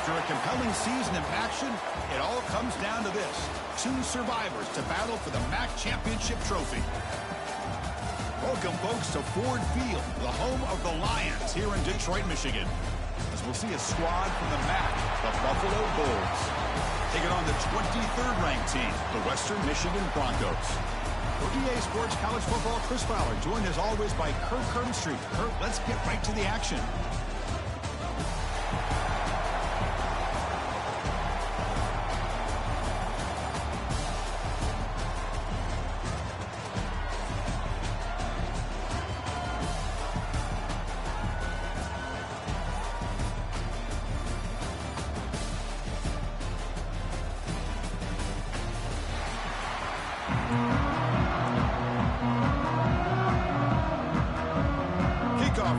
After a compelling season of action, it all comes down to this. Two survivors to battle for the MAC Championship trophy. Welcome, folks, to Ford Field, the home of the Lions here in Detroit, Michigan. As we'll see a squad from the MAC, the Buffalo Bulls, taking on the 23rd ranked team, the Western Michigan Broncos. For EA Sports College Football, Chris Fowler, joined as always by Kurt Street. Kurt, let's get right to the action.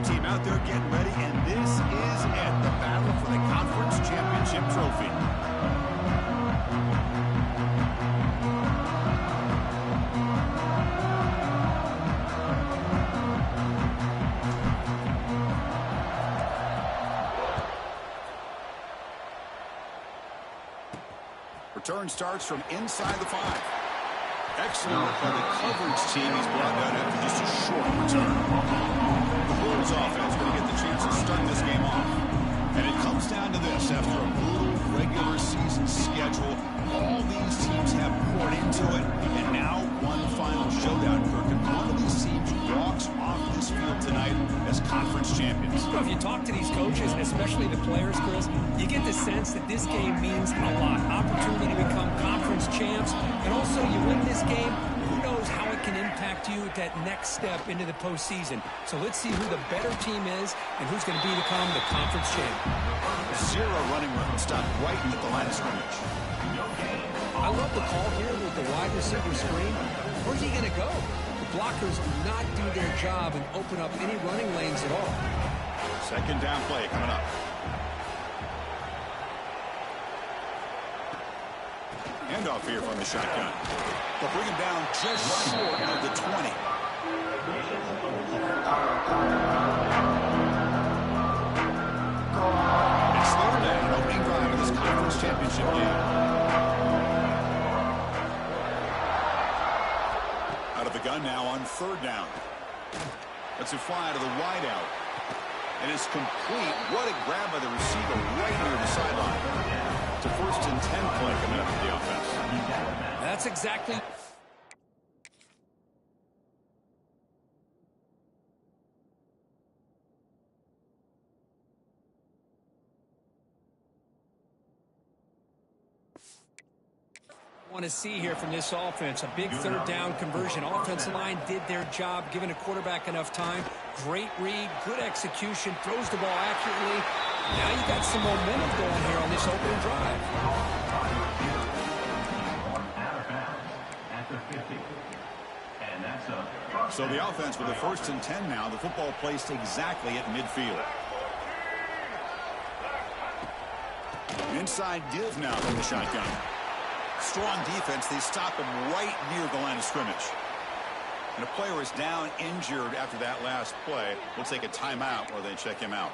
Team out there getting ready, and this is it, the battle for the conference championship trophy. Return starts from inside the 5. Excellent work by the coverage team. He's brought down after just a short return. The Bulls offense going to get the chance to start this game off. And it comes down to this. After a brutal regular season schedule, all these teams have poured into it. And now one final showdown, Kirk. And one of these teams walks off this field tonight as conference champions. Well, if you talk to these coaches, especially the players, Chris, you get the sense that this game means a lot. Opportunity to become conference champs. And also, you win this game, who knows how it can impact you at that next step into the postseason. So let's see who the better team is and who's going to become the conference champ. Zero running room. Stop right at the line of scrimmage. I love the call here with the wide receiver screen. Where's he going to go? The blockers do not do their job and open up any running lanes at all. Second down play coming up. Handoff here from the shotgun. They'll bring him down just short of the 20. It's third down, opening drive of this conference championship game. Out of the gun now on third down. Let's it fly to the wideout. And it's complete. What a grab by the receiver right near the sideline. It's a 1st and 10 play coming up for the offense. That's exactly. Want to see here from this offense. A big third down conversion. Offensive line did their job, giving a quarterback enough time. Great read, good execution, throws the ball accurately. Now you got some momentum going here on this opening drive. So the offense with a 1st and 10 now. The football placed exactly at midfield. Inside give now from the shotgun. Strong defense. They stop him right near the line of scrimmage. And a player is down injured after that last play. We'll take a timeout while they check him out.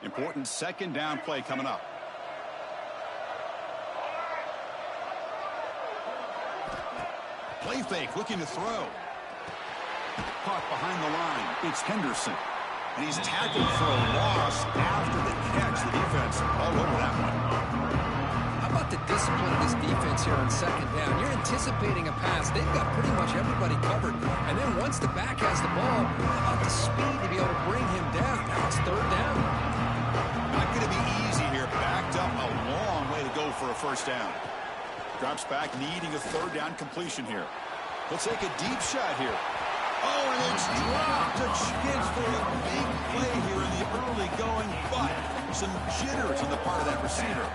Important second down play coming up. Play fake, looking to throw. Caught behind the line. It's Henderson. And he's tackled for a loss after the catch. The defense all over that one. How about the discipline of this defense here on second down? You're anticipating a pass. They've got pretty much everybody covered. And then once the back has the ball, how about the speed to be able to bring him down? Now it's third down. Not going to be easy here. Backed up a long way to go for a first down. Drops back, needing a third down completion here. He'll take a deep shot here. Oh, and it's dropped a chance for a big play here in the early going, but some jitters on the part of that receiver.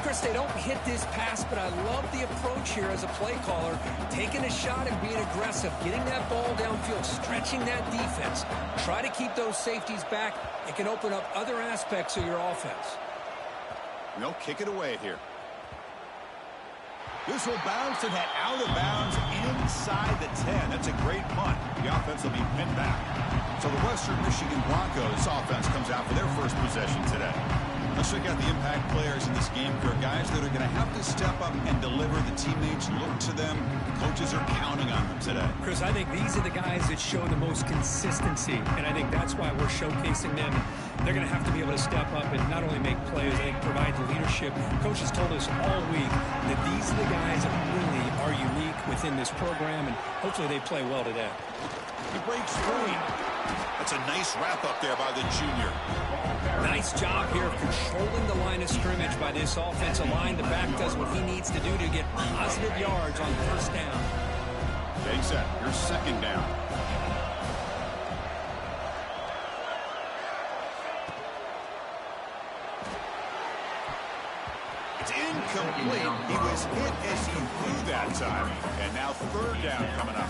Chris, they don't hit this pass, but I love the approach here as a play caller. Taking a shot and being aggressive, getting that ball downfield, stretching that defense. Try to keep those safeties back. It can open up other aspects of your offense. They'll kick it away here. This will bounce and head out of bounds inside the 10. That's a great punt. The offense will be pinned back. So the Western Michigan Broncos offense comes out for their first possession today. Let's check out the impact players in this game. There are guys that are going to have to step up and deliver. The teammates look to them. The coaches are counting on them today. Chris, I think these are the guys that show the most consistency, and I think that's why we're showcasing them. They're going to have to be able to step up and not only make plays, I think provide the leadership. Coaches told us all week that these are the guys that really are unique within this program, and hopefully they play well today. He breaks free. That's a nice wrap up there by the junior. Nice job here of controlling the line of scrimmage by this offensive line. The back does what he needs to do to get positive yards on first down. Take set. Your second down. It's incomplete. He was hit as he threw that time. And now third down coming up.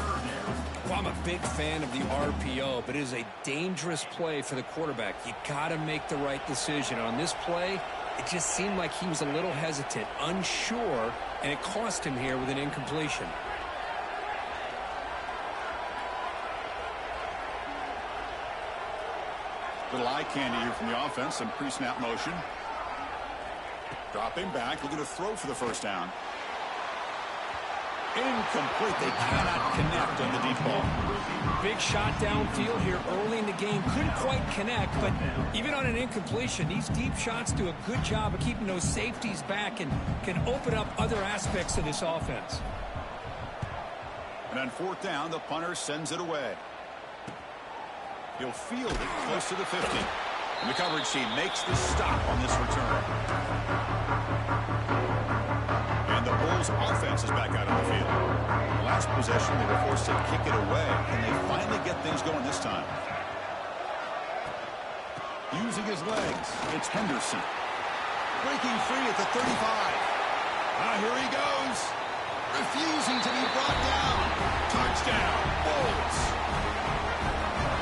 Well, I'm a big fan of the RPO, but it is a dangerous play for the quarterback. You got to make the right decision. On this play, it just seemed like he was a little hesitant, unsure, and it cost him here with an incompletion. Little eye candy here from the offense. Some pre-snap motion. Dropping back, looking to throw for the first down. Incomplete. They cannot connect on the deep ball. Big shot downfield here early in the game. Couldn't quite connect, but even on an incompletion, these deep shots do a good job of keeping those safeties back and can open up other aspects of this offense. And on fourth down, the punter sends it away. He'll field it close to the 50. And the coverage team makes the stop on this return. And the Bulls offense is back out on the field. Last possession, they were forced to kick it away, and they finally get things going this time. Using his legs, it's Henderson. Breaking free at the 35. Here he goes. Refusing to be brought down. Touchdown, Bulls.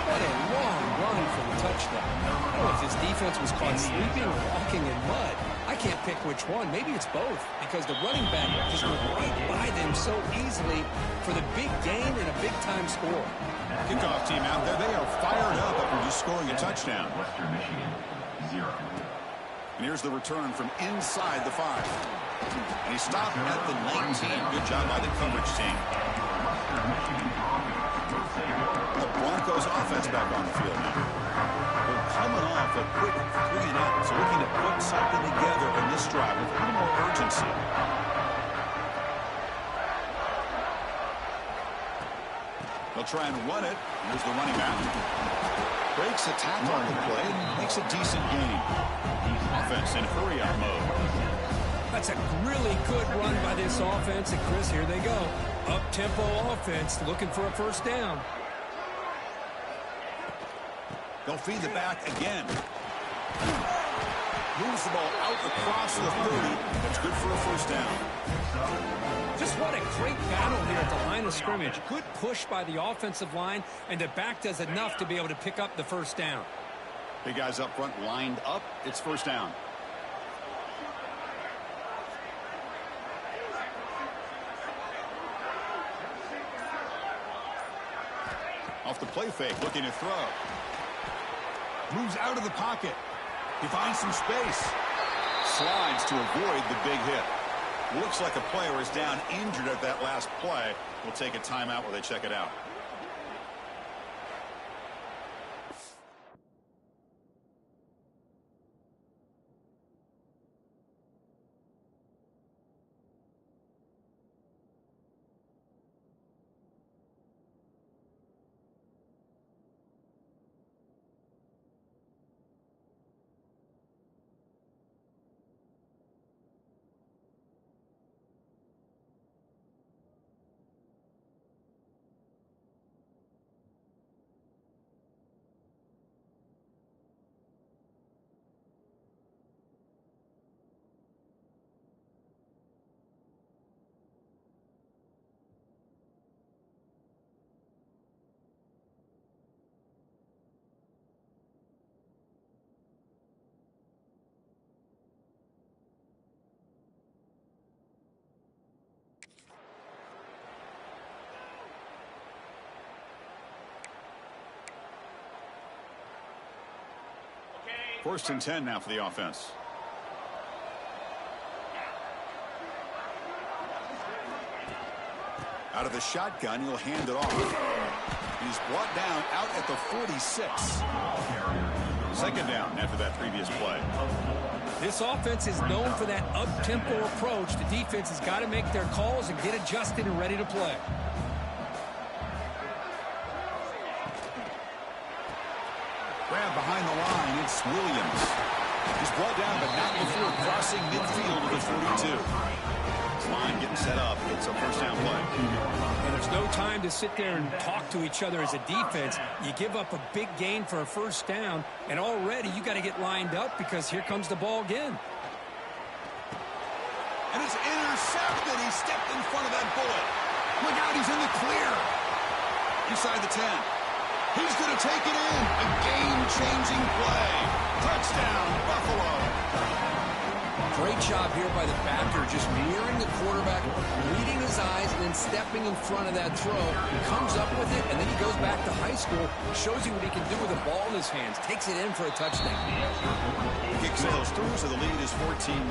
What a long run for the touchdown. I don't know if this defense was caught sleeping or walking in mud. I can't pick which one. Maybe it's both, because the running back just went right by them so easily for the big gain and a big-time score. Kickoff team out there. They are fired up after just scoring a touchdown. Western Michigan, 0. And here's the return from inside the 5. And he stopped at the 19. Good job by the coverage team. The Broncos offense back on the field now. They're coming off a quick 3-and-out, so looking to put something together in this drive with a little more urgency. They'll try and run it. Here's the running back. Breaks a tackle on the play and makes a decent gain. Offense in hurry-up mode. That's a really good run by this offense. And, Chris, here they go. Up-tempo offense looking for a first down. They'll feed the back again. Moves the ball out across the 30. That's good for a first down. Just what a great battle here at the line of scrimmage. Good push by the offensive line, and the back does enough to be able to pick up the first down. Big guys up front lined up. It's first down. Off the play fake, looking to throw. Moves out of the pocket. He finds some space. Slides to avoid the big hit. Looks like a player is down injured at that last play. We'll take a timeout while they check it out. First and 10 now for the offense. Out of the shotgun, he'll hand it off. He's brought down out at the 46. Second down after that previous play. This offense is known for that up-tempo approach. The defense has got to make their calls and get adjusted and ready to play. Grab behind the line, it's Williams. He's brought down, but not before crossing midfield to the 42. Line getting set up. It's a first down play. And there's no time to sit there and talk to each other as a defense. You give up a big gain for a first down, and already you got to get lined up because here comes the ball again. And it's intercepted. He stepped in front of that bullet. Look out, he's in the clear. Inside the 10. He's going to take it in. A game-changing play. Touchdown, Buffalo. Great job here by the backer, just mirroring the quarterback, reading his eyes, and then stepping in front of that throw. He comes up with it, and then he goes back to high school, shows you what he can do with the ball in his hands, takes it in for a touchdown. Kick sails through, so the lead is 14-0.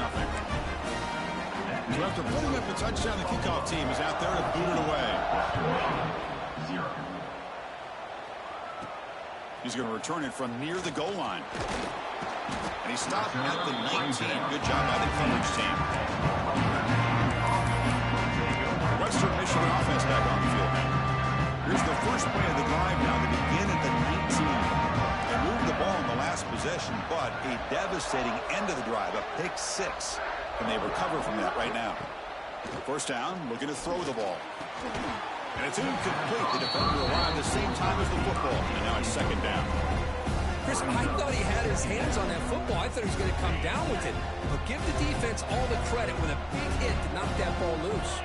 So after putting up a touchdown, the kickoff team is out there to boot it away. 0. He's going to return it from near the goal line. And he stopped at the 19. Good job by the coverage team. Western Michigan offense back on the field now. Here's the first play of the drive now. They begin at the 19. They moved the ball in the last possession, but a devastating end of the drive, a pick 6. And they recover from that right now. First down, looking to throw the ball. And it's incomplete. The defender arrived at the same time as the football. And now it's second down. Chris, I thought he had his hands on that football. I thought he was going to come down with it. But give the defense all the credit with a big hit to knock that ball loose.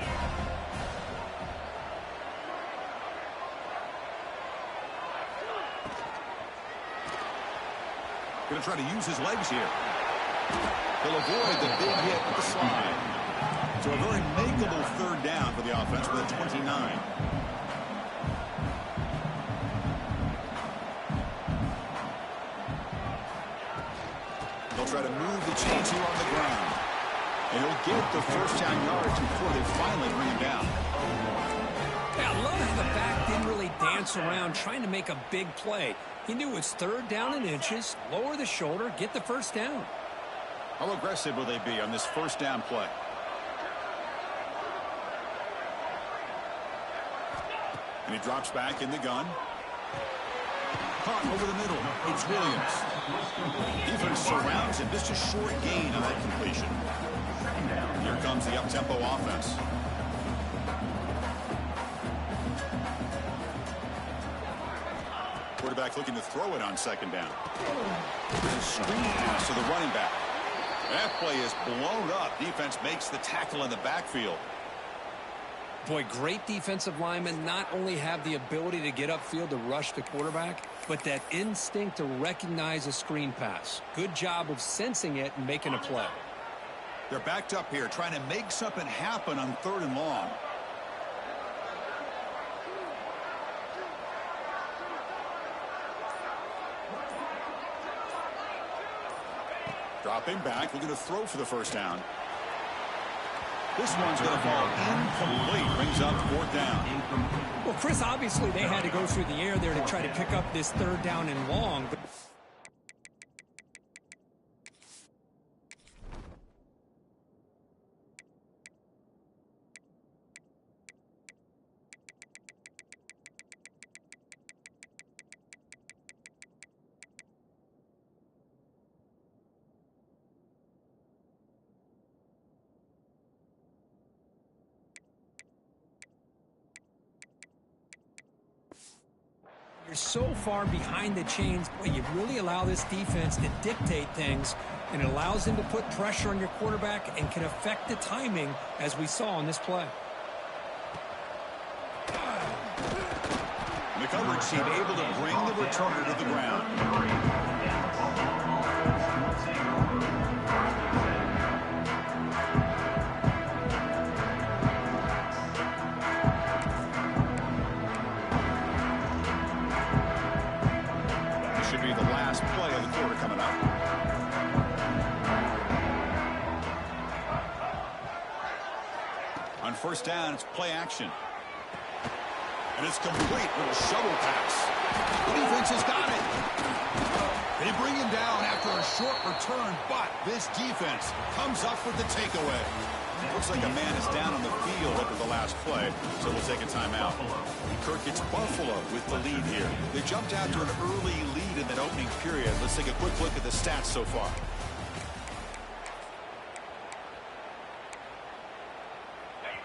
Going to try to use his legs here. He'll avoid the big hit with the slide. So a very makeable third down for the offense with a 29. They'll try to move the chains here on the ground. And he'll get the first down yards before they finally bring him down. Yeah, I love how the back didn't really dance around trying to make a big play. He knew it's third down in inches, lower the shoulder, get the first down. How aggressive will they be on this first down play? And he drops back in the gun. Caught over the middle. It's Williams. Defense surrounds him. Just a short gain on that completion. Here comes the up-tempo offense. Quarterback looking to throw it on second down. Screen pass to the running back. That play is blown up. Defense makes the tackle in the backfield. Boy, great defensive linemen not only have the ability to get upfield to rush the quarterback, but that instinct to recognize a screen pass. Good job of sensing it and making a play. They're backed up here trying to make something happen on third and long. Dropping back, looking to throw for the first down. This one's going to fall incomplete. Brings up fourth down. Well, Chris, obviously they had to go through the air there to try to pick up this third down and long. But you're so far behind the chains, but you really allow this defense to dictate things, and it allows them to put pressure on your quarterback and can affect the timing, as we saw on this play. The coverage team able to bring the returner to the ground. Should be the last play of the quarter coming up. On first down, it's play action. And it's complete with a shovel pass. The defense has got it. They bring him down after a short return, but this defense comes up with the takeaway. Looks like a man is down on the field after the last play, so we'll take a timeout. Kirk, it's Buffalo with the lead here. They jumped out to an early lead in that opening period. Let's take a quick look at the stats so far.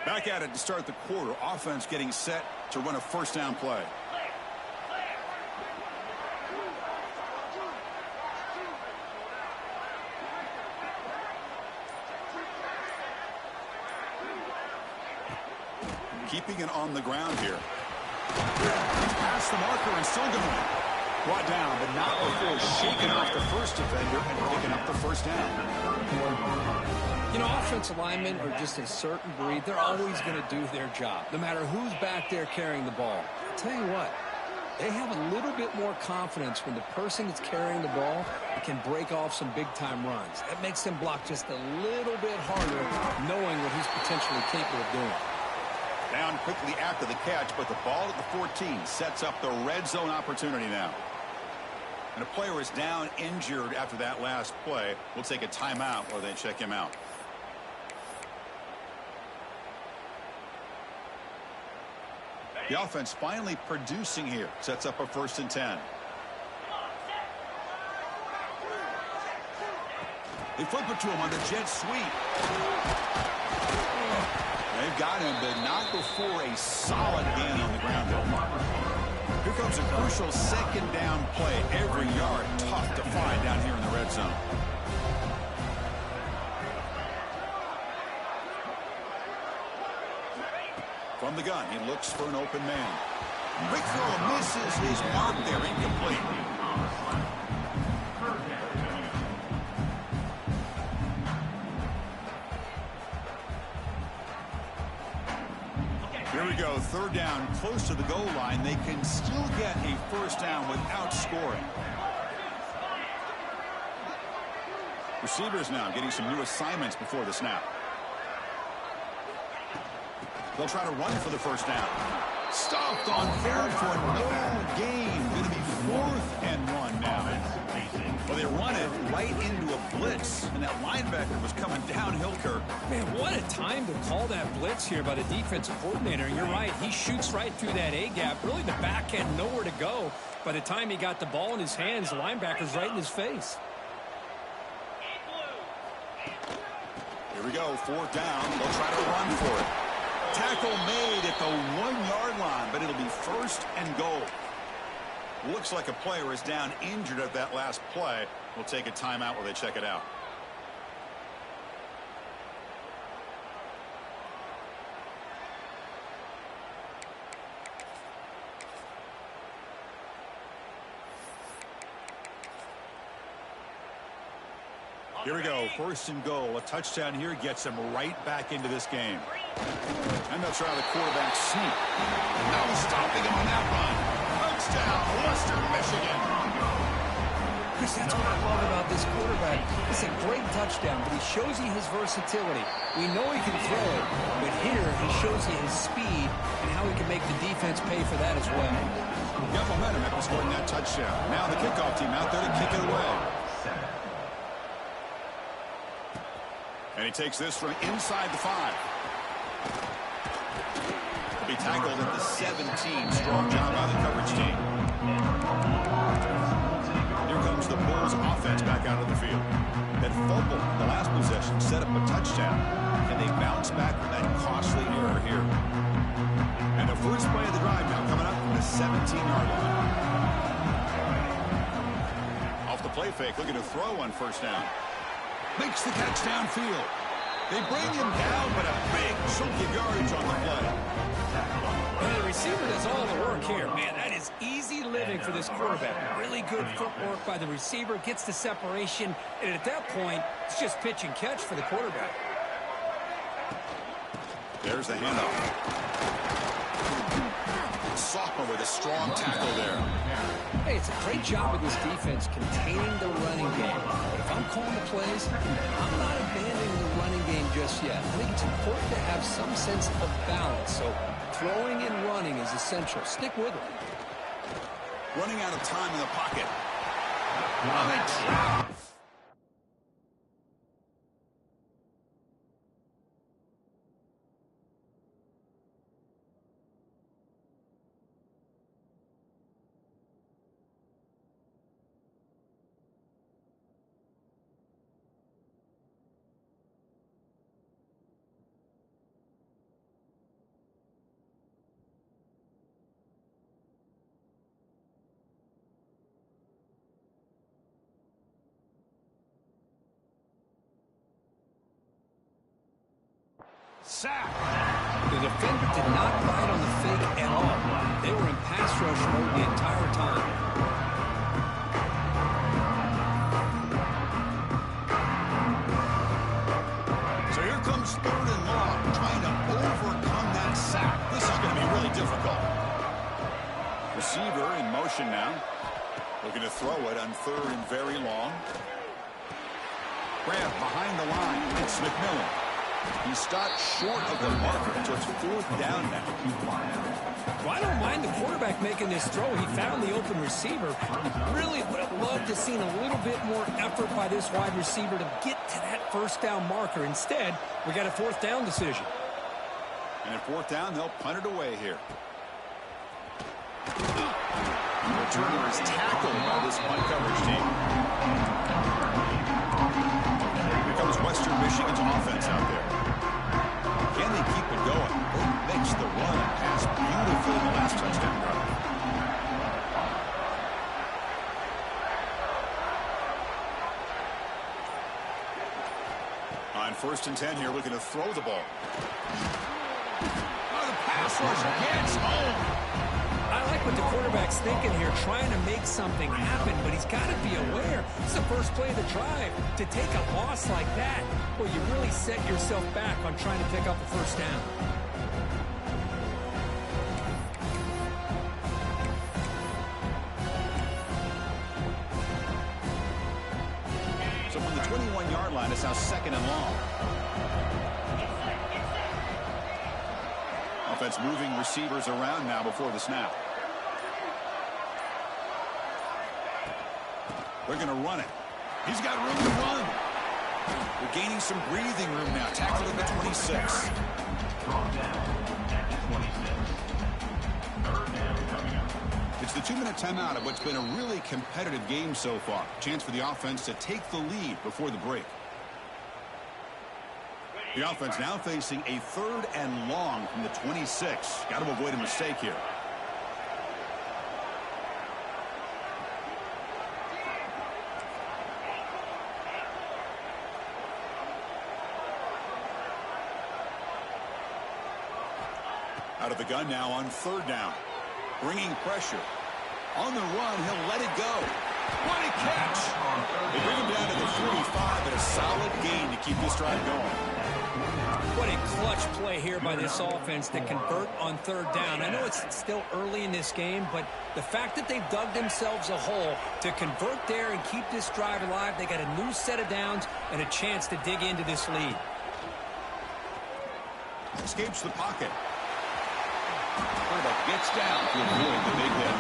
Back at it to start the quarter. Offense getting set to run a first down play. Keeping it on the ground here. Past the marker and still going. Brought down, but not before shaking off the first defender and picking up the first down. You know, offensive linemen are just a certain breed. They're always going to do their job, no matter who's back there carrying the ball. I'll tell you what, they have a little bit more confidence when the person that's carrying the ball can break off some big-time runs. That makes them block just a little bit harder, knowing what he's potentially capable of doing. Down quickly after the catch, but the ball at the 14 sets up the red zone opportunity now. And a player is down injured after that last play. We'll take a timeout while they check him out. The offense finally producing here. Sets up a 1st and 10. They flip it to him on the jet sweep. They've got him, but not before a solid gain on the ground. Here comes a crucial second down play. Every yard tough to find down here in the red zone. From the gun, he looks for an open man. Quick throw misses his mark there, incomplete. Here we go, third down, close to the goal line. They can still get a first down without scoring. Receivers now getting some new assignments before the snap. They'll try to run for the first down. Stopped on third for no gain. Going to be 4th and 1 now. Well, they run it right into a blitz, and that linebacker was coming downhill, Kirk. Man, what a time to call that blitz here by the defensive coordinator. You're right. He shoots right through that A-gap. Really, the back had nowhere to go. By the time he got the ball in his hands, the linebacker's right in his face. Here we go, 4th down. They'll try to run for it. Tackle made at the 1-yard line, but it'll be 1st and goal. Looks like a player is down injured at that last play. We'll take a timeout while they check it out. Here we go, 1st and goal. A touchdown here gets them right back into this game. And they'll try the quarterback sneak. No stopping him on that run. Touchdown, Western Michigan. Chris, that's what I love about this quarterback. It's a great touchdown, but he shows you his versatility. We know he can throw it, but here he shows you his speed and how he can make the defense pay for that as well. Got momentum after scoring that touchdown. Now the kickoff team out there to kick it away. And he takes this from inside the 5. He'll be tackled at the 17. Strong job by the coverage team. Here comes the Bulls offense back out of the field. That fumble in the last possession set up a touchdown, and they bounce back from that costly error here. And the first play of the drive now coming up from the 17-yard line. Off the play fake, looking to throw on first down. Makes the catch downfield. They bring him down, but a big chunk of yardage on the play. Well, the receiver does all the work here. Man, that is easy living for this quarterback. Really good footwork by the receiver, gets the separation, and at that point, it's just pitch and catch for the quarterback. There's the handoff. Sophomore with a strong tackle there. Hey, it's a great job of this defense containing the running game. But if I'm calling the plays, I'm not abandoning the running game just yet. I think it's important to have some sense of balance. So throwing and running is essential. Stick with it. Running out of time in the pocket. Sack. The defender did not bite on the fake at all. They were in pass rush mode the entire time. So here comes 3rd and long, trying to overcome that sack. This is going to be really difficult. Receiver in motion now. Looking to throw it on 3rd and very long. Grab behind the line. It's McMillan. He stopped short of the marker, so it's 4th down now. Well, I don't mind the quarterback making this throw. He found the open receiver. Really would have loved to seen a little bit more effort by this wide receiver to get to that first down marker. Instead, we got a 4th down decision. And at 4th down, they'll punt it away here. The returner is tackled by this punt coverage team. Here comes Western Michigan's offense out there. Can they keep it going? They mix the run and pass beautifully in the last touchdown drive. On 1st and 10 here, looking to throw the ball. Oh, the pass rush gets home. I like what the quarterback's thinking here, trying to make something happen, but he's got to be aware. It's the first play of the drive. To take a loss like that, well, you really set yourself back on trying to pick up the first down. So from the 21-yard line, it's now 2nd and long. Offense moving receivers around now before the snap. They're going to run it. He's got room to run. They're gaining some breathing room now. Tackled at the 26. It's the 2-minute timeout of what's been a really competitive game so far. Chance for the offense to take the lead before the break. The offense now facing a 3rd and long from the 26. Got to avoid a mistake here. Out of the gun now on 3rd down. Bringing pressure. On the run, he'll let it go. What a catch! They bring him down to the 45 and a solid gain to keep this drive going. What a clutch play here by this offense to convert on third down. I know it's still early in this game, but the fact that they've dug themselves a hole to convert there and keep this drive alive, they got a new set of downs and a chance to dig into this lead. Escapes the pocket. Quarterback gets down to avoid the big hit.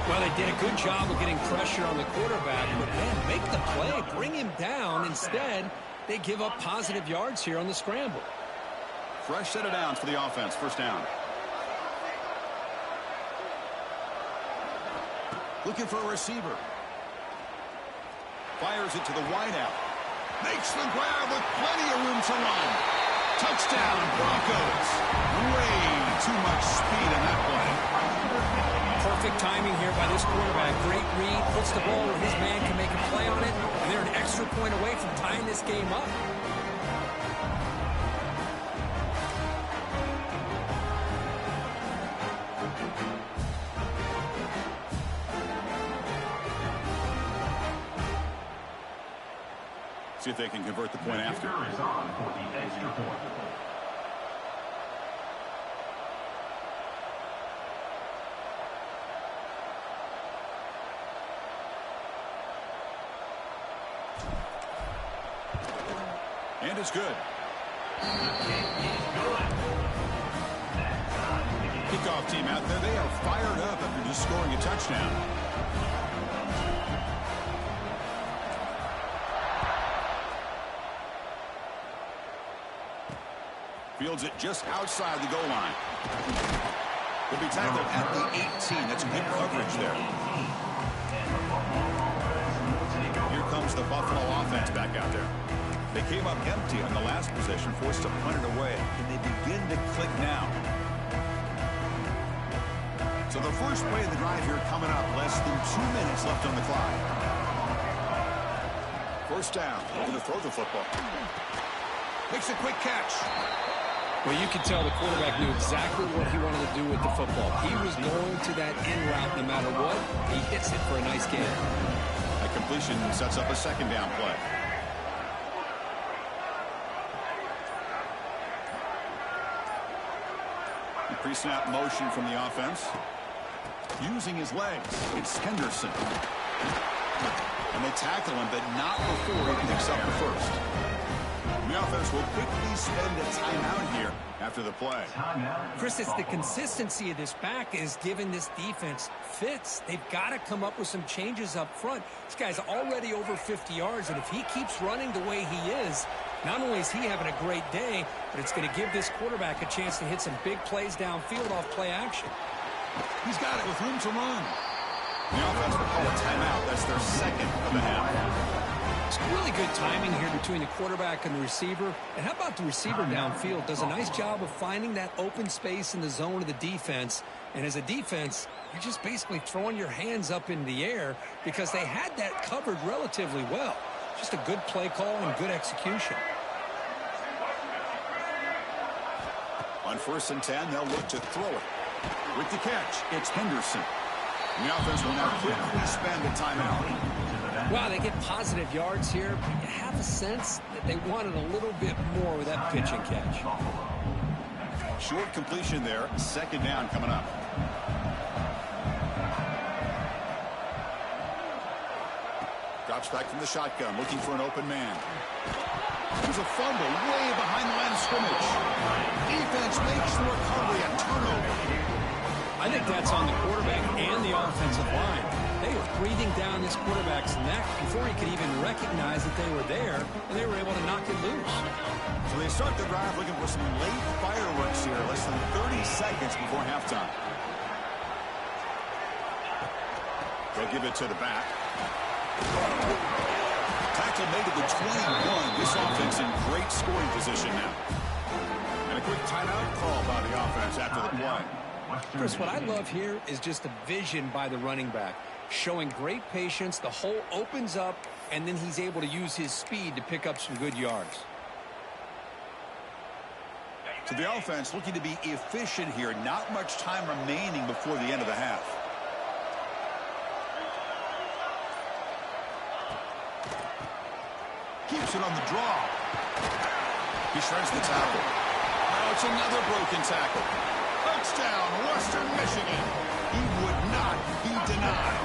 Well, they did a good job of getting pressure on the quarterback, but man, make the play, bring him down. Instead, they give up positive yards here on the scramble. Fresh set of downs for the offense. First down. Looking for a receiver. Fires it to the wideout. Makes the grab with plenty of room to run. Touchdown, Broncos. Way too much speed in that play. Perfect timing here by this quarterback. Great read, puts the ball where his man can make a play on it, and they're an extra point away from tying this game up. See if they can convert the point after. Is on for the extra point. And it's good. Kickoff team out there. They are fired up after just scoring a touchdown. Fields it just outside the goal line. Will be tackled at the 18. That's good coverage there. Here comes the Buffalo offense back out there. They came up empty on the last possession, forced to punt it away, and they begin to click now. So the first play of the drive here coming up, less than 2 minutes left on the clock. First down, going to throw the football. Makes a quick catch. Well, you could tell the quarterback knew exactly what he wanted to do with the football. He was going to that in route no matter what. He hits it for a nice gain. That completion sets up a second down play. Pre-snap motion from the offense. Using his legs, it's Henderson. And they tackle him, but not before he picks up the first. The offense will quickly spend a timeout here after the play. Chris, it's the consistency of this back is giving this defense fits. They've got to come up with some changes up front. This guy's already over 50 yards, and if he keeps running the way he is, not only is he having a great day, but it's going to give this quarterback a chance to hit some big plays downfield off play action. He's got it with room to run. The offense will call a timeout. That's their second of the half. It's really good timing here between the quarterback and the receiver. And how about the receiver downfield? Does a nice job of finding that open space in the zone of the defense. And as a defense, you're just basically throwing your hands up in the air because they had that covered relatively well. Just a good play call and good execution. On 1st and 10, they'll look to throw it. With the catch, it's Henderson. The offense will now quickly spend a timeout. Wow, they get positive yards here, but you have a sense that they wanted a little bit more with that pitch and catch. Short completion there. Second down coming up. Drops back from the shotgun, looking for an open man. There's a fumble way behind the line of scrimmage. Defense makes the recovery, a turnover. I think that's on the quarterback and the offensive line. They were breathing down this quarterback's neck before he could even recognize that they were there, and they were able to knock it loose. So they start the drive looking for some late fireworks here, less than 30 seconds before halftime. They'll give it to the back. Tackle made at the 21. This offense in great scoring position now. And a quick timeout call by the offense after the play. Chris, what I love here is just the vision by the running back. Showing great patience, the hole opens up, and then he's able to use his speed to pick up some good yards. So the offense looking to be efficient here. Not much time remaining before the end of the half. Keeps it on the draw. He shreds the tackle. Now it's another broken tackle. Touchdown, Western Michigan. He would not be denied.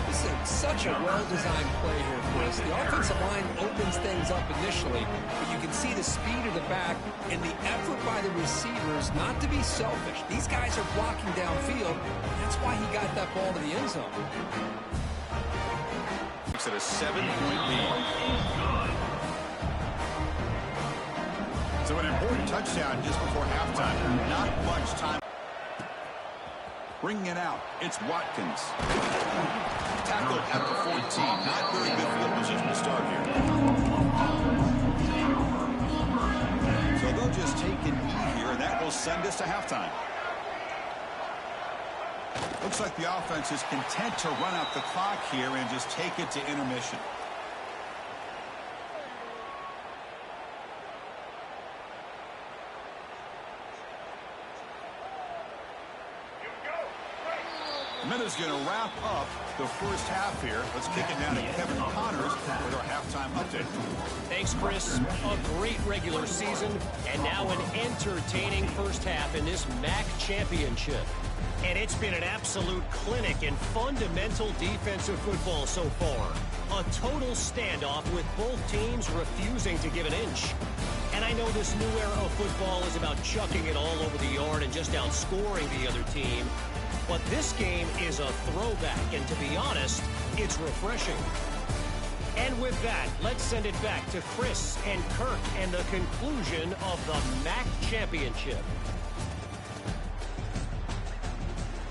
This is such a well-designed play here, Chris. The offensive line opens things up initially, but you can see the speed of the back and the effort by the receivers not to be selfish. These guys are blocking downfield. That's why he got that ball to the end zone. It's at a 7-point lead. So an important touchdown just before halftime. Not much time. Bringing it out, it's Watkins. Tackled at the 14. Not very good field position to start here. So they'll just take an knee here, and that will send us to halftime. Looks like the offense is content to run out the clock here and just take it to intermission. Minutes going to wrap up the first half here. Let's kick it down to Kevin Connors with our halftime update. Thanks, Chris. A great regular season, and now an entertaining first half in this MAC championship. And it's been an absolute clinic in fundamental defensive football so far. A total standoff with both teams refusing to give an inch. And I know this new era of football is about chucking it all over the yard and just outscoring the other team. But this game is a throwback, and to be honest, it's refreshing. And with that, let's send it back to Chris and Kirk and the conclusion of the MAC championship.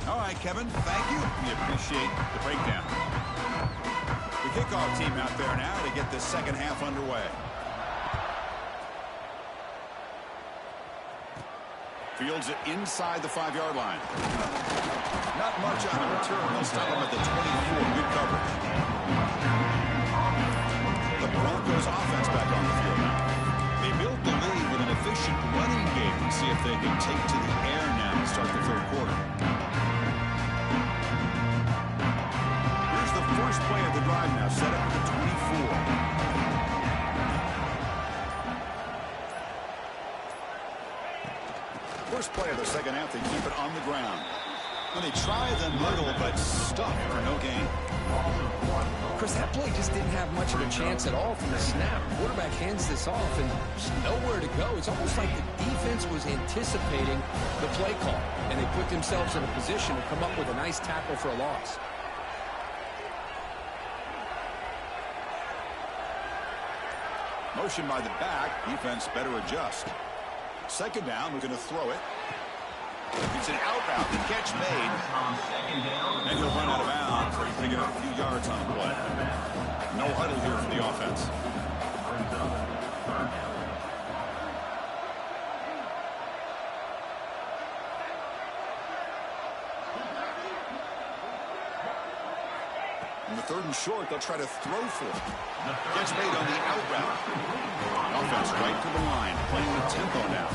All right, Kevin, thank you. We appreciate the breakdown. The kickoff team out there now to get this second half underway. Fields it inside the 5-yard line. Not much on the return. They'll stop him at the 24. Good coverage. The Broncos offense back on the field now. They built the lead with an efficient running game. Let's see if they can take to the air now to start the third quarter. Here's the first play of the drive now, set up at the 24. First play of the second half, they keep it on the ground. And they try the middle, but stuck for no gain. Chris, that play just didn't have much of a chance at all from the snap. Quarterback hands this off and there's nowhere to go. It's almost like the defense was anticipating the play call, and they put themselves in a position to come up with a nice tackle for a loss. Motion by the back. Defense better adjust. Second down, we're going to throw it. It's an out route. The catch made. And he'll run out of bounds. So he's going to get a few yards on the play. No huddle here for the offense. In the third and short, they'll try to throw for it. Catch made on the out route. Offense right to the line, playing with tempo now.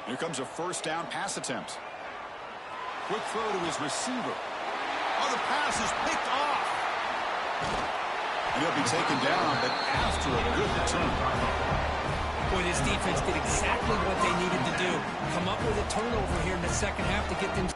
Here comes a first down pass attempt. Quick throw to his receiver. Oh, the pass is picked off. And he'll be taken down, but after a good return. Boy, this defense did exactly what they needed to do. Come up with a turnover here in the second half to get them.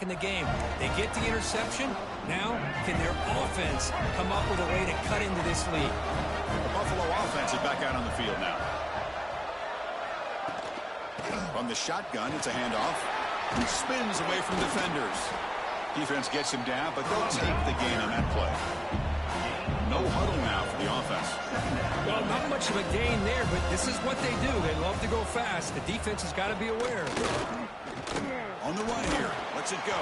In the game. They get the interception. Now, can their offense come up with a way to cut into this lead? The Buffalo offense is back out on the field now. From the shotgun, it's a handoff. He spins away from defenders. Defense gets him down, but they'll take the gain on that play. no huddle now for the offense. Well, not much of a gain there, but this is what they do. They love to go fast. The defense has got to be aware. On the run here. Lets it go.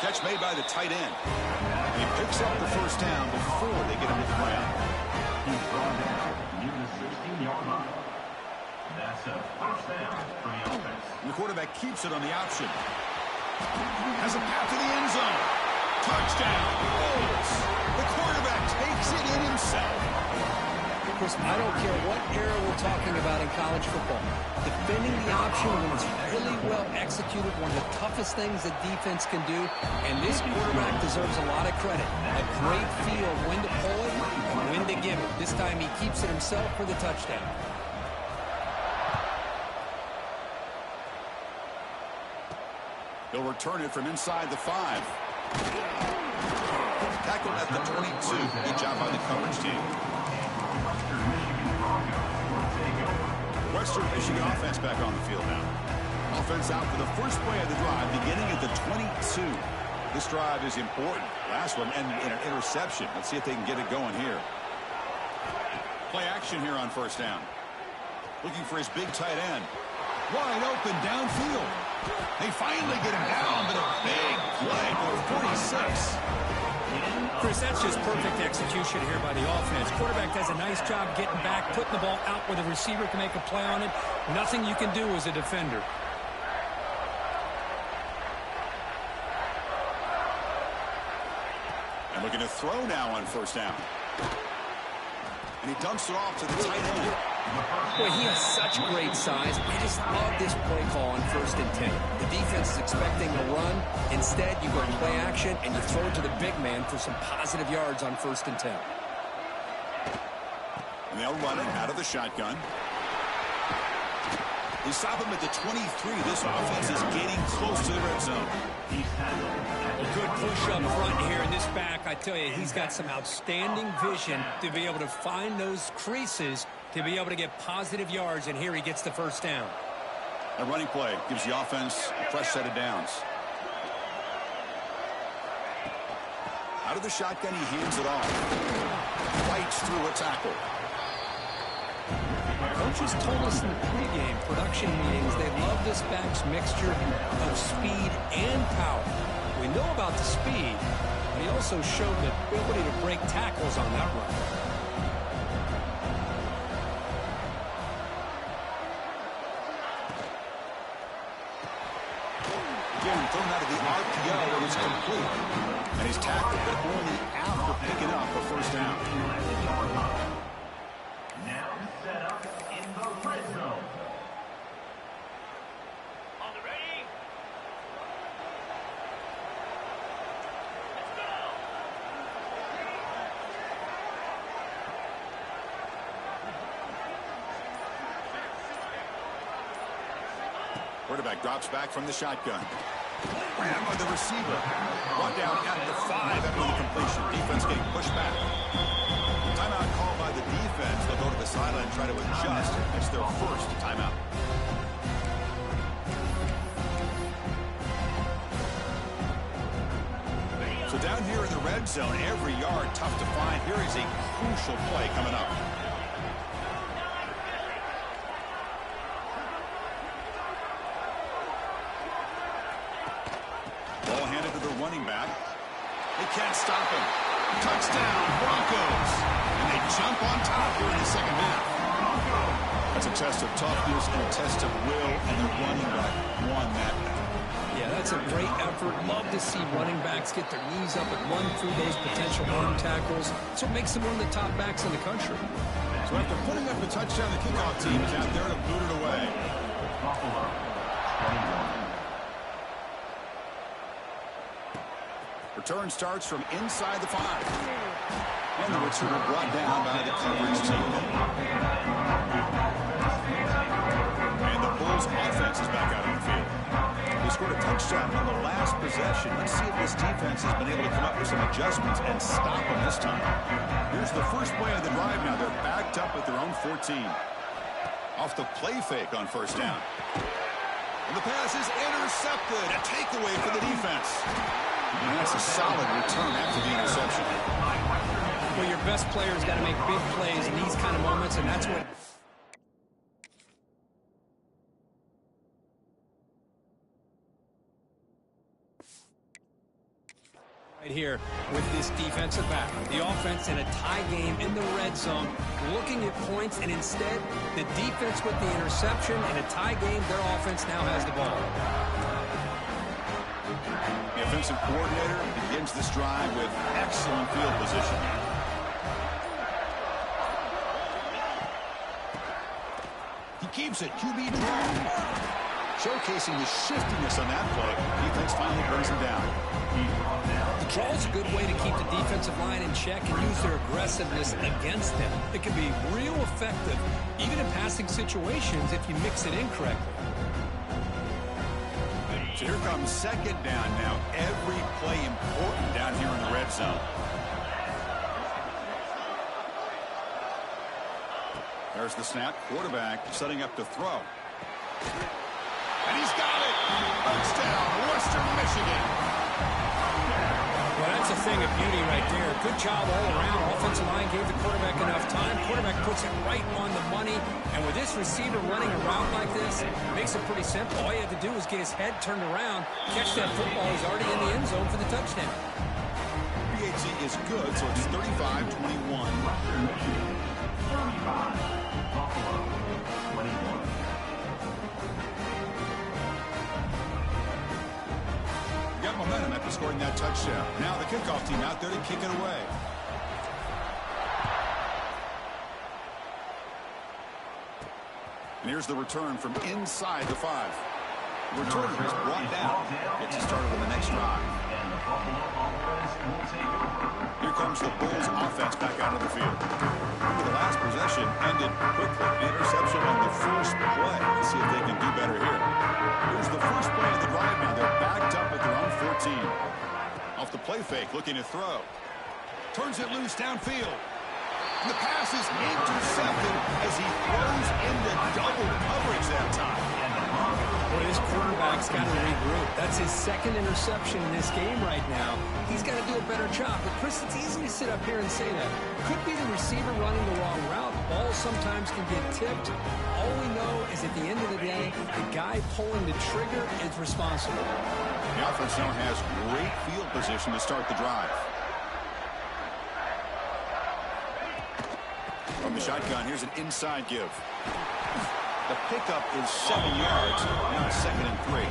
Catch made by the tight end. And he picks up the first down before they get him to the ground. He's brought down near the 16-yard line. That's a first down for the offense. And the quarterback keeps it on the option. Has a path to the end zone. Touchdown. Bolts. The quarterback takes it in himself. Chris, I don't care what era we're talking about in college football. Defending the option when it's really well executed, one of the toughest things that defense can do, and this quarterback deserves a lot of credit. A great feel of when to pull it and when to give it. This time he keeps it himself for the touchdown. He'll return it from inside the 5. Tackled at the 22. Good job by the coverage team. Western Michigan offense back on the field now. Offense out for the first play of the drive, beginning at the 22. This drive is important. Last one ended in an interception. Let's see if they can get it going here. Play action here on first down. Looking for his big tight end. Wide open downfield. They finally get him down, but a big play for 46. Chris, that's just perfect execution here by the offense. Quarterback does a nice job getting back, putting the ball out where the receiver can make a play on it. Nothing you can do as a defender. And looking to throw now on first down. And he dumps it off to the tight end. Boy, he has such great size. I just love this play call on 1st and 10. The defense is expecting a run. Instead, you go play action, and you throw it to the big man for some positive yards on 1st and 10. And they'll run it out of the shotgun. They stop him at the 23. This offense is getting close to the red zone. A good push up front here in this back. I tell you, he's got some outstanding vision to be able to find those creases to be able to get positive yards, and here he gets the first down. A running play gives the offense a fresh set of downs. Out of the shotgun, he hands it off. Fights through a tackle. Coaches told us in the pregame production meetings they love this back's mixture of speed and power. We know about the speed, but he also showed the ability to break tackles on that run. Again, thrown out of the RPO, it was complete. And he's tackled, but only after picking up a first down. Now set up in the red zone. On the ready. Let's go. Quarterback drops back from the shotgun. Ran by the receiver. Brought down at the 5 after the completion. Defense getting pushed back. Timeout called by the defense. They'll go to the sideline and try to adjust. It's their first timeout. So down here in the red zone, every yard tough to find. Here is a crucial play coming up. Ball handed to the running back. They can't stop him. Touchdown, Broncos. And they jump on top here in the second half. That's a test of toughness and a test of will, and the running back won that battle. Yeah, that's a great effort. Love to see running backs get their knees up and run through those potential arm tackles. That's what makes them one of the top backs in the country. So after putting up the touchdown, the kickoff team is out there to boot it away. Buffalo, 21. Return starts from inside the 5. And the return brought down by the coverage team. And the Bulls offense is back out on the field. They scored a touchdown on the last possession. Let's see if this defense has been able to come up with some adjustments and stop them this time. Here's the first play of the drive now. They're backed up at their own 14. Off the play fake on first down. And the pass is intercepted. A takeaway for the defense. And that's a solid return after the interception. Well, your best player's got to make big plays in these kind of moments, and that's what... Right here with this defensive back. The offense in a tie game in the red zone, looking at points, and instead, the defense with the interception. In a tie game, their offense now has the ball. The offensive coordinator begins this drive with excellent field position. He keeps it, QB draw. Showcasing the shiftiness on that play. Defense finally brings him down. The draw is a good way to keep the defensive line in check and use their aggressiveness against them. It can be real effective, even in passing situations, if you mix it in correctly. So here comes second down now. Every play important down here in the red zone. There's the snap. Quarterback setting up to throw. And he's got it. Touchdown, Western Michigan. Well, that's a thing of beauty right there. Good job all around. Offensive line gave the quarterback enough time. Quarterback puts it right on the money. And with this receiver running around like this, it makes it pretty simple. All he had to do was get his head turned around, catch that football. He's already in the end zone for the touchdown. PAT is good, so it's 35-21. Western Michigan, 35. Buffalo, 21. Got momentum after scoring that touchdown. Now the kickoff team out there to kick it away. And here's the return from inside the 5. The returner is brought down. Gets it started on the next drive. And the Buffalo offense will take over. Here comes the Bulls offense back out of the field. Remember, the last possession ended quickly. The interception on the first play. Let's see if they can do better here. Here's the first play of the drive now. They're backed up at their own 14. Off the play fake, looking to throw. Turns it loose downfield. And the pass is intercepted as he throws into double coverage that time. Boy, this quarterback's got to regroup. That's his second interception in this game right now. He's got to do a better job. But, Chris, it's easy to sit up here and say that. Could be the receiver running the wrong route. Balls sometimes can get tipped. All we know is at the end of the day, the guy pulling the trigger is responsible. The offense now has great field position to start the drive. From the shotgun, here's an inside give. The pickup is 7 yards. Now it's 2nd and 3.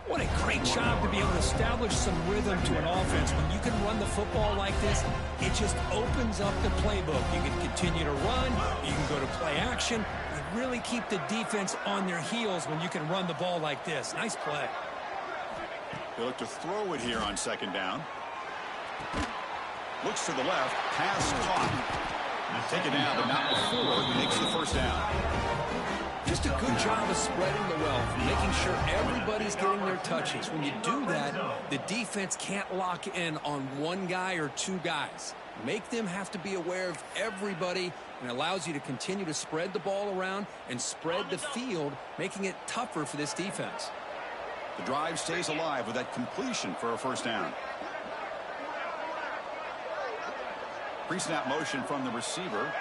What a great job to be able to establish some rhythm to an offense. When you can run the football like this, it just opens up the playbook. You can continue to run. You can go to play action. You really keep the defense on their heels when you can run the ball like this. Nice play. They look to throw it here on 2nd down. Looks to the left. Pass caught. Take it down, but not before he makes the first down. Just a good job of spreading the wealth, making sure everybody's getting their touches. When you do that, the defense can't lock in on one guy or two guys. Make them have to be aware of everybody, and allows you to continue to spread the ball around and spread the field, making it tougher for this defense. The drive stays alive with that completion for a first down. Pre-snap motion from the receiver.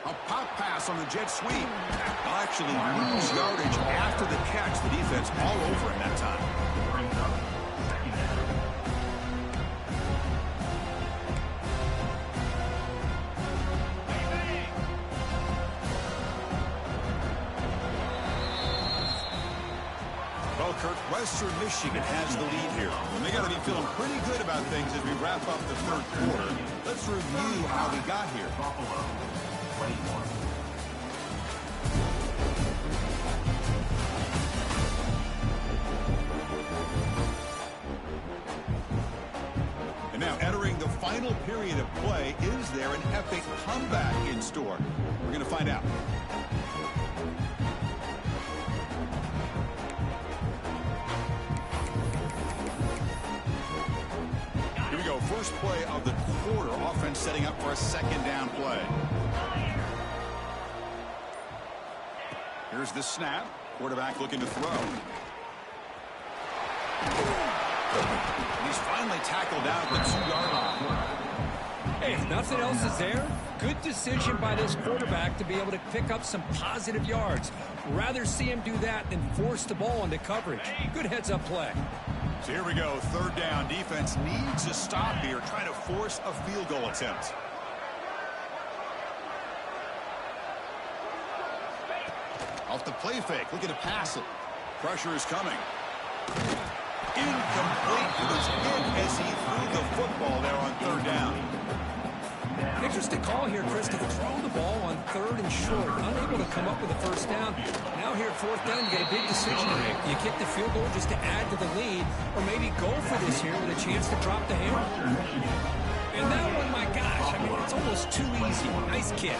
A pop pass on the jet sweep. They'll actually lose yardage after the catch. The defense all over him that time. Brings up 2nd down. Well, Kirk, Western Michigan has the lead here. And they got to be feeling pretty good about things as we wrap up the 3rd quarter. Let's review how we got here. Buffalo, 21. And now entering the final period of play, is there an epic comeback in store? We're going to find out. First play of the quarter. Offense setting up for a second down play. Here's the snap. Quarterback looking to throw. And he's finally tackled down at the 2-yard line. Hey, if nothing else is there, good decision by this quarterback to be able to pick up some positive yards. Rather see him do that than force the ball into coverage. Good heads-up play. So here we go, third down. Defense needs a stop here, trying to force a field goal attempt. Off the play fake, looking to pass it. Pressure is coming. Incomplete. It was in as he threw the football there on third down. Interesting call here, Chris, to throw the ball on third and short. Unable to come up with a first down. Now here at fourth down, you get a big decision to make. Do you kick the field goal just to add to the lead, or maybe go for this here with a chance to drop the hammer? And that one, my gosh, I mean, it's almost too easy. Nice kick.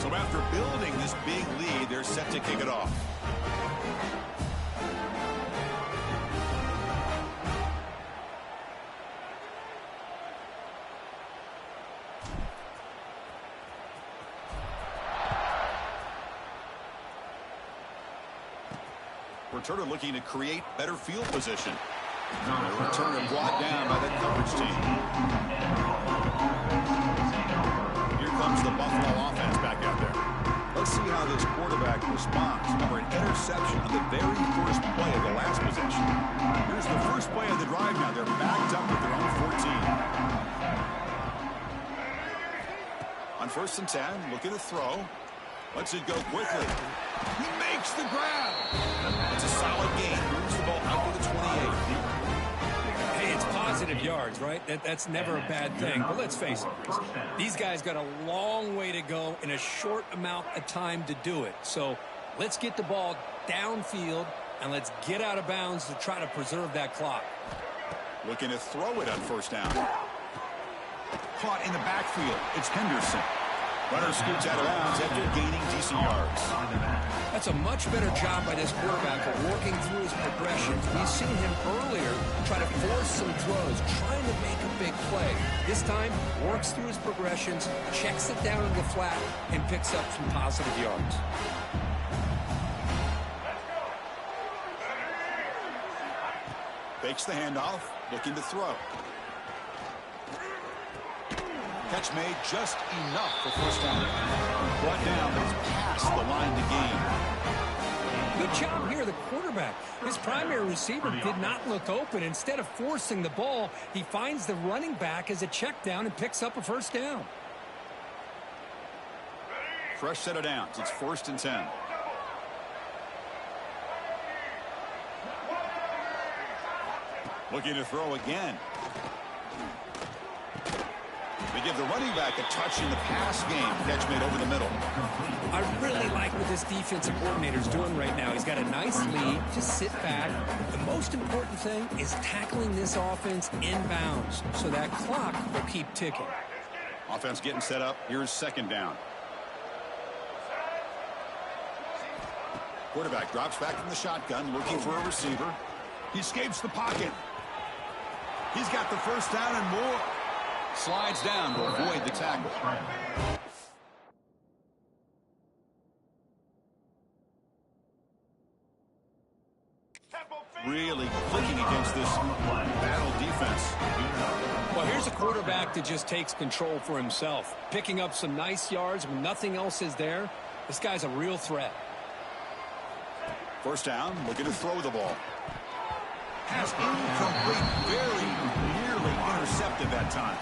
So after building this big lead, they're set to kick it off. Returner looking to create better field position. The returner brought down by the coverage team. Here comes the Buffalo offense back out there. Let's see how this quarterback responds. Remember, an interception on the very first play of the last possession. Here's the first play of the drive now. They're backed up at their own 14. On 1st and 10, looking to throw. Lets it go quickly. He makes the grab. It's a solid gain. Moves the ball out to the 28. Hey, it's positive yards, right? That's never a bad thing. But let's face it, these guys got a long way to go in a short amount of time to do it. So let's get the ball downfield, and let's get out of bounds to try to preserve that clock. Looking to throw it on 1st down. Caught in the backfield. It's Henderson. Runner scoots out of bounds after gaining decent yards. That's a much better job by this quarterback of working through his progressions. We've seen him earlier try to force some throws, trying to make a big play. This time, works through his progressions, checks it down in the flat, and picks up some positive yards. Fakes the handoff, looking to throw. Catch made just enough for 1st down. Brought down, but it's past the line to gain. Good job here, the quarterback. His primary receiver did not look open. Instead of forcing the ball, he finds the running back as a check down and picks up a 1st down. Fresh set of downs. It's 1st and 10. Looking to throw again. They give the running back a touch in the pass game. Catch made over the middle. I really like what this defensive coordinator's doing right now. He's got a nice lead. Just sit back. The most important thing is tackling this offense inbounds so that clock will keep ticking. Offense getting set up. Here's 2nd down. Quarterback drops back from the shotgun, looking for a receiver. He escapes the pocket. He's got the 1st down and more. Slides down to avoid the tackle. Really clicking against this battle defense. Well, here's a quarterback that just takes control for himself. Picking up some nice yards when nothing else is there. This guy's a real threat. 1st down, looking to throw the ball. Pass incomplete, very nearly intercepted that time.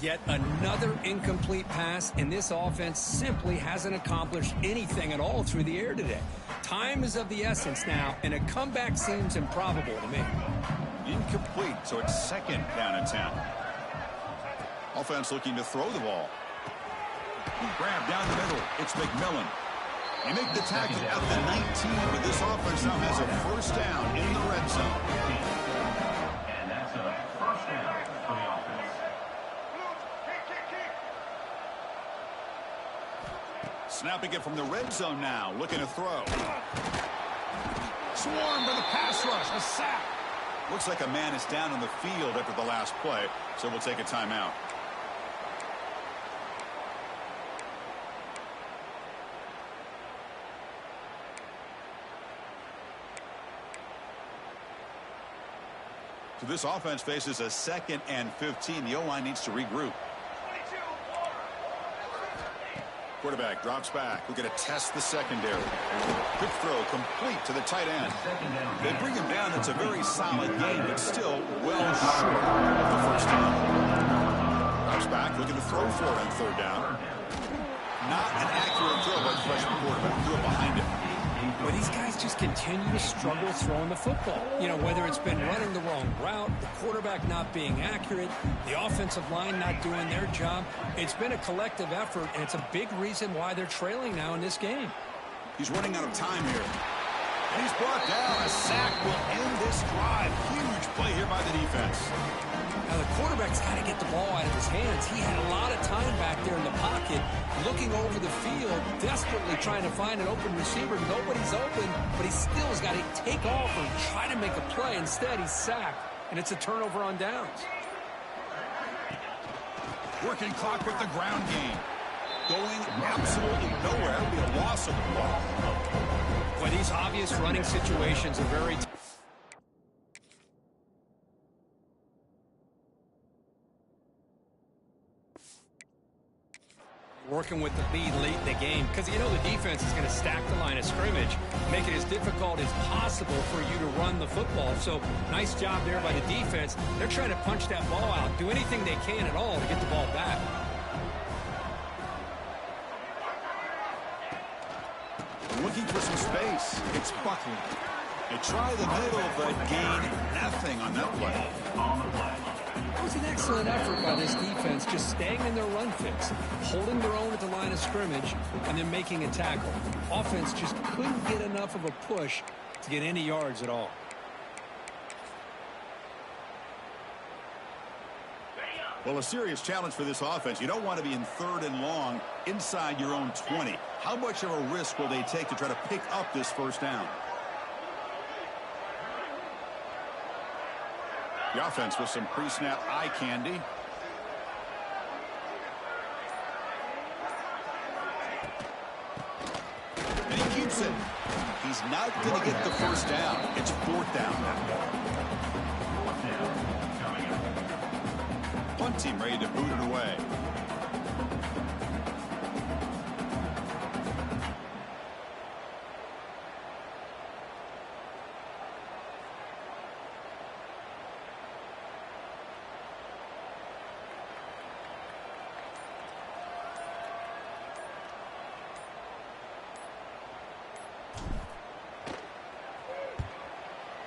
Yet another incomplete pass, and this offense simply hasn't accomplished anything at all through the air today. Time is of the essence now, and a comeback seems improbable to me. Incomplete, so it's second down and 10. Offense looking to throw the ball. Grab down the middle. It's McMillan. They make the tackle at the 19, but this offense now has a first down in the red zone. And that's a first down for the offense. Snapping it from the red zone now, looking to throw. Swarmed by the pass rush, a sack. Looks like a man is down on the field after the last play, so we'll take a timeout. So this offense faces a 2nd and 15. The O-line needs to regroup. Quarterback drops back. We're going to test the secondary. Quick throw complete to the tight end. They bring him down. It's a very solid game, but still well short of the first down. Drops back, looking to throw for it on 3rd down. Not an accurate throw by the freshman quarterback. Threw it behind him. But these guys just continue to struggle throwing the football. You know, whether it's been running the wrong route, the quarterback not being accurate, the offensive line not doing their job. It's been a collective effort, and it's a big reason why they're trailing now in this game. He's running out of time here. And he's brought down. A sack will end this drive. Huge play here by the defense. Now, the quarterback's got to get the ball out of his hands. He had a lot of time back there in the pocket, looking over the field, desperately trying to find an open receiver. Nobody's open, but he still has got to take off and try to make a play. Instead, he's sacked, and it's a turnover on downs. Working clock with the ground game. Going absolutely nowhere. That'll be a loss of the ball. But these obvious running situations are very working with the lead late in the game, because you know the defense is going to stack the line of scrimmage, make it as difficult as possible for you to run the football. So nice job there by the defense. They're trying to punch that ball out, do anything they can at all to get the ball back. Looking for some space. It's Buckley. They try the middle, but gain nothing on that play. On the play. It was an excellent effort by this defense, just staying in their run fix, holding their own at the line of scrimmage, and then making a tackle. Offense just couldn't get enough of a push to get any yards at all. Well, a serious challenge for this offense. You don't want to be in 3rd and long inside your own 20. How much of a risk will they take to try to pick up this first down? The offense with some pre-snap eye candy. And he keeps it. He's not going to get the first down. It's 4th down. Punt team ready to boot it away.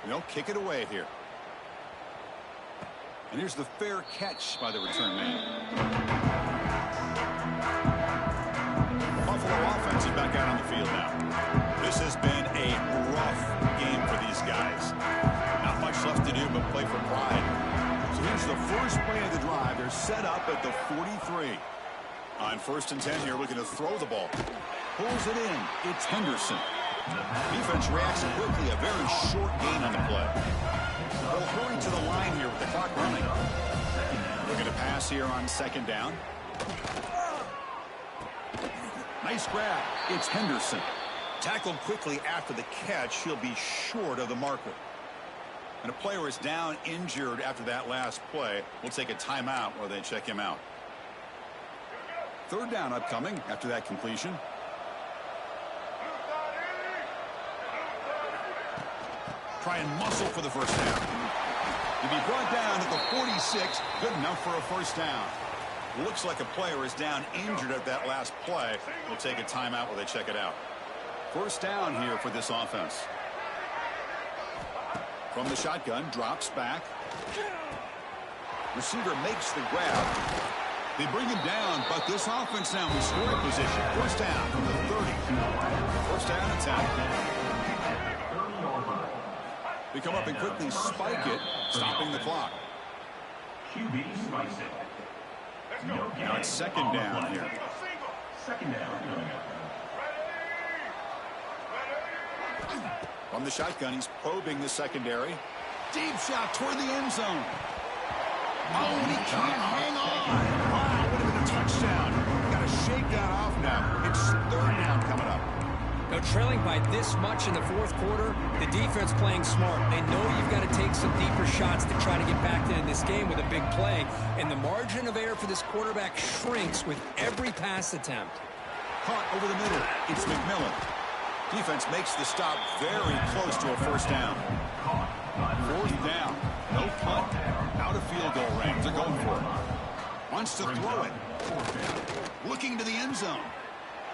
They'll kick it away here. And here's the fair catch by the return man. Buffalo offense is back out on the field now. This has been a rough game for these guys. Not much left to do but play for pride. So here's the first play of the drive. They're set up at the 43. On 1st and 10 here, looking to throw the ball. Pulls it in. It's Henderson. Defense reacts quickly. A very short gain on the play. They'll hurry to the line here with the clock running. Looking to pass here on 2nd down. Nice grab. It's Henderson. Tackled quickly after the catch. He'll be short of the marker. And a player is down injured after that last play. We'll take a timeout while they check him out. 3rd down upcoming after that completion. Try and muscle for the first down. To be brought down at the 46, good enough for a first down. Looks like a player is down injured at that last play. We'll take a timeout while they check it out. First down here for this offense. From the shotgun, drops back. Receiver makes the grab. They bring him down, but this offense now in scoring position. First down from the 30. First down and 10. They come up and quickly spike it, stopping the clock. QB spikes it. Now it's second down here. Second down coming up. From the shotgun, he's probing the secondary. Deep shot toward the end zone. Oh, and he can't hang on. Wow, would have been a touchdown. Got to shake that off now. It's third down coming up. Now, trailing by this much in the fourth quarter, the defense playing smart. They know you've got to take some deeper shots to try to get back in this game with a big play. And the margin of error for this quarterback shrinks with every pass attempt. Caught over the middle. It's McMillan. Defense makes the stop very close to a first down. Fourth down. No punt. Out of field goal range. They're going for it. Wants to throw it. Looking to the end zone.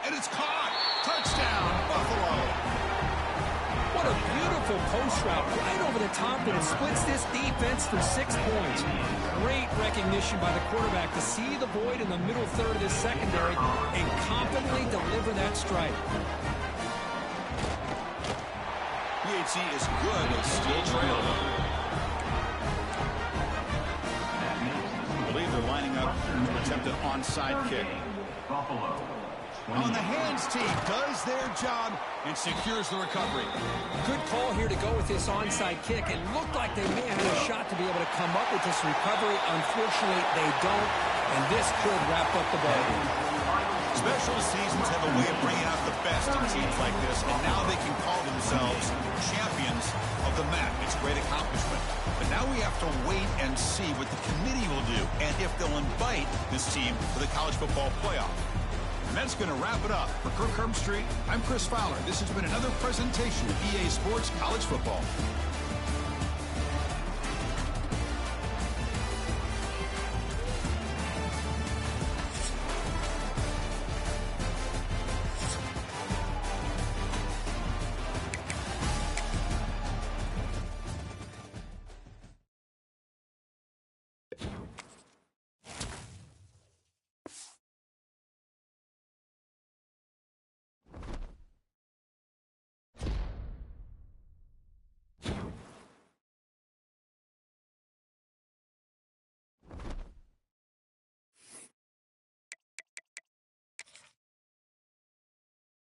And it's caught. Touchdown, Buffalo. What a beautiful post route right over the top, and it splits this defense for 6 points. Great recognition by the quarterback to see the void in the middle third of this secondary and competently deliver that strike. PHC is good, but still trailing. I believe they're lining up to attempt an onside kick. Buffalo. On the hands team does their job and secures the recovery. Good call here to go with this onside kick, and looked like they may have had a shot to be able to come up with this recovery. Unfortunately, they don't, and this could wrap up the ball game. Special seasons have a way of bringing out the best in teams like this, and now they can call themselves champions of the MAC. It's a great accomplishment. But now we have to wait and see what the committee will do and if they'll invite this team to the college football playoff. And that's going to wrap it up. For Kirk Herbstreit, I'm Chris Fowler. This has been another presentation of EA Sports College Football.